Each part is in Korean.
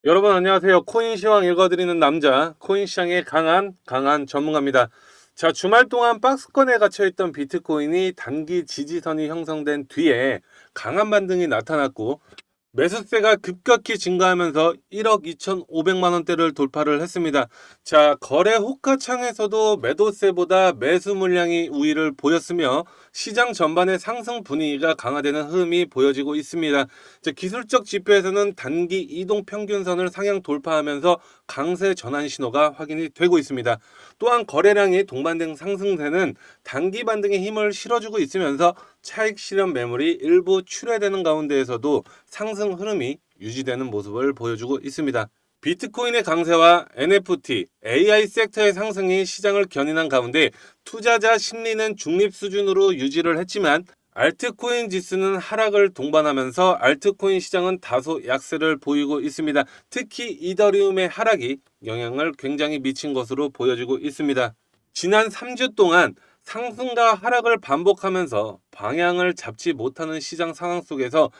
여러분 안녕하세요. 코인 시황 읽어드리는 남자, 코인 시장의 강한 전문가입니다. 자, 주말 동안 박스권에 갇혀있던 비트코인이 단기 지지선이 형성된 뒤에 강한 반등이 나타났고, 매수세가 급격히 증가하면서 1억 2,500만 원대를 돌파를 했습니다. 자, 거래 호가창에서도 매도세보다 매수 물량이 우위를 보였으며 시장 전반의 상승 분위기가 강화되는 흐름이 보여지고 있습니다. 자, 기술적 지표에서는 단기 이동 평균선을 상향 돌파하면서 강세 전환 신호가 확인이 되고 있습니다. 또한 거래량이 동반된 상승세는 단기 반등에 힘을 실어주고 있으면서 차익 실현 매물이 일부 출회되는 가운데에서도 상승 흐름이 유지되는 모습을 보여주고 있습니다. 비트코인의 강세와 NFT, AI 섹터의 상승이 시장을 견인한 가운데 투자자 심리는 중립 수준으로 유지를 했지만 알트코인 지수는 하락을 동반하면서 알트코인 시장은 다소 약세를 보이고 있습니다. 특히 이더리움의 하락이 영향을 굉장히 미친 것으로 보여지고 있습니다. 지난 3주 동안 상승과 하락을 반복하면서 방향을 잡지 못하는 시장 상황 속에서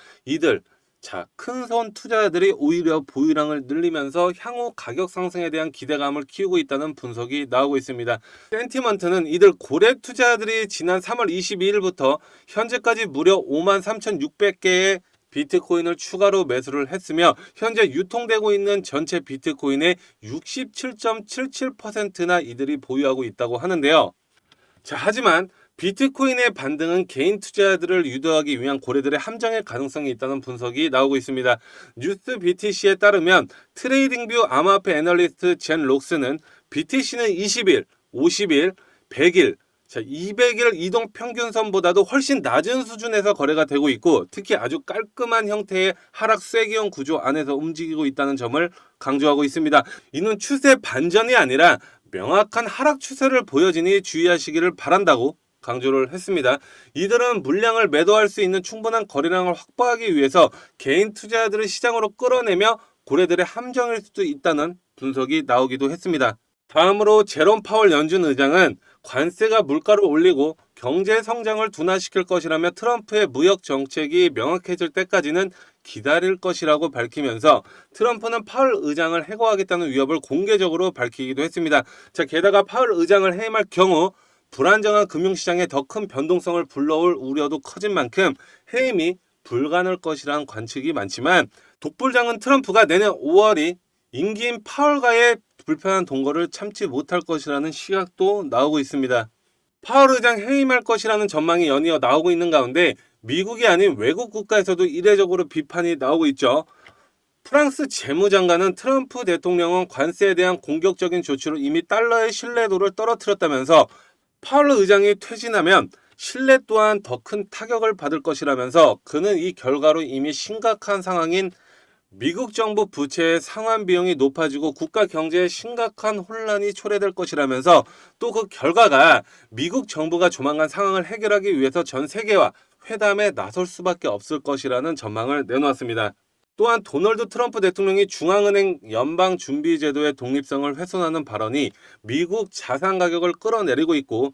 큰 손 투자자들이 오히려 보유량을 늘리면서 향후 가격 상승에 대한 기대감을 키우고 있다는 분석이 나오고 있습니다. 센티먼트는 이들 고래 투자자들이 지난 3월 22일부터 현재까지 무려 53,600개의 비트코인을 추가로 매수를 했으며 현재 유통되고 있는 전체 비트코인의 67.77%나 이들이 보유하고 있다고 하는데요. 자, 하지만 비트코인의 반등은 개인 투자자들을 유도하기 위한 고래들의 함정일 가능성이 있다는 분석이 나오고 있습니다. 뉴스 BTC에 따르면 트레이딩뷰 암호화폐 애널리스트 젠 록스는 BTC는 20일, 50일, 100일, 200일 이동 평균선보다도 훨씬 낮은 수준에서 거래가 되고 있고 특히 아주 깔끔한 형태의 하락 쐐기형 구조 안에서 움직이고 있다는 점을 강조하고 있습니다. 이는 추세 반전이 아니라 명확한 하락 추세를 보여지니 주의하시기를 바란다고 강조를 했습니다. 이들은 물량을 매도할 수 있는 충분한 거래량을 확보하기 위해서 개인 투자자들을 시장으로 끌어내며 고래들의 함정일 수도 있다는 분석이 나오기도 했습니다. 다음으로 제롬 파월 연준 의장은 관세가 물가를 올리고 경제 성장을 둔화시킬 것이라며 트럼프의 무역 정책이 명확해질 때까지는 기다릴 것이라고 밝히면서 트럼프는 파월 의장을 해고하겠다는 위협을 공개적으로 밝히기도 했습니다. 자, 게다가 파월 의장을 해임할 경우 불안정한 금융시장에 더 큰 변동성을 불러올 우려도 커진 만큼 해임이 불가능할 것이란 관측이 많지만 독불장은 트럼프가 내년 5월이 임기인 파월과의 불편한 동거를 참지 못할 것이라는 시각도 나오고 있습니다. 파월 의장 해임할 것이라는 전망이 연이어 나오고 있는 가운데 미국이 아닌 외국 국가에서도 이례적으로 비판이 나오고 있죠. 프랑스 재무장관은 트럼프 대통령은 관세에 대한 공격적인 조치로 이미 달러의 신뢰도를 떨어뜨렸다면서 파월 의장이 퇴진하면 신뢰 또한 더 큰 타격을 받을 것이라면서 그는 이 결과로 이미 심각한 상황인 미국 정부 부채의 상환 비용이 높아지고 국가 경제에 심각한 혼란이 초래될 것이라면서 또 그 결과가 미국 정부가 조만간 상황을 해결하기 위해서 전 세계와 회담에 나설 수밖에 없을 것이라는 전망을 내놓았습니다. 또한 도널드 트럼프 대통령이 중앙은행 연방준비제도의 독립성을 훼손하는 발언이 미국 자산 가격을 끌어내리고 있고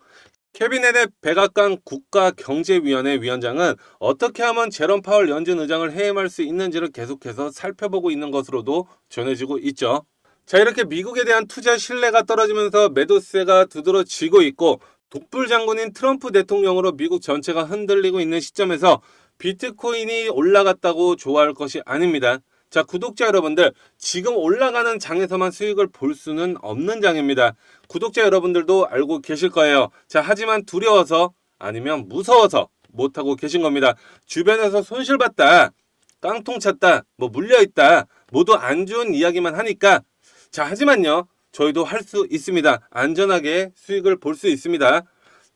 캐비넷의 백악관 국가경제위원회 위원장은 어떻게 하면 제롬 파월 연준 의장을 해임할 수 있는지를 계속해서 살펴보고 있는 것으로도 전해지고 있죠. 자, 이렇게 미국에 대한 투자 신뢰가 떨어지면서 매도세가 두드러지고 있고 독불 장군인 트럼프 대통령으로 미국 전체가 흔들리고 있는 시점에서 비트코인이 올라갔다고 좋아할 것이 아닙니다. 자, 구독자 여러분들, 지금 올라가는 장에서만 수익을 볼 수는 없는 장입니다. 구독자 여러분들도 알고 계실 거예요. 자, 하지만 두려워서 아니면 무서워서 못하고 계신 겁니다. 주변에서 손실봤다, 깡통 찼다, 물려있다, 모두 안 좋은 이야기만 하니까 자, 하지만요, 저희도 할 수 있습니다. 안전하게 수익을 볼 수 있습니다.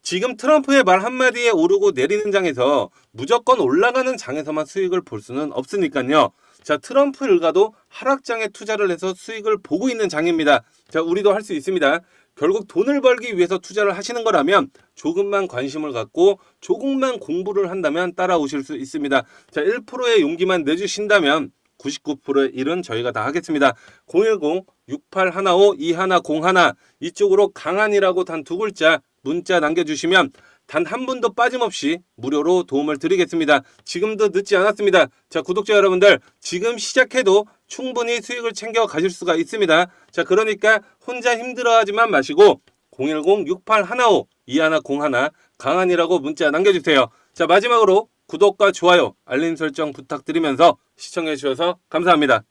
지금 트럼프의 말 한마디에 오르고 내리는 장에서 무조건 올라가는 장에서만 수익을 볼 수는 없으니까요. 자, 트럼프 일가도 하락장에 투자를 해서 수익을 보고 있는 장입니다. 자, 우리도 할 수 있습니다. 결국 돈을 벌기 위해서 투자를 하시는 거라면 조금만 관심을 갖고 조금만 공부를 한다면 따라오실 수 있습니다. 자, 1%의 용기만 내주신다면 99%의 일은 저희가 다 하겠습니다. 010-6815-2101 이쪽으로 강한이라고 단 두 글자 문자 남겨주시면 단 한 분도 빠짐없이 무료로 도움을 드리겠습니다. 지금도 늦지 않았습니다. 자, 구독자 여러분들, 지금 시작해도 충분히 수익을 챙겨 가실 수가 있습니다. 자, 그러니까 혼자 힘들어하지만 마시고 010-6815-2101 강한이라고 문자 남겨주세요. 자, 마지막으로 구독과 좋아요, 알림 설정 부탁드리면서 시청해 주셔서 감사합니다.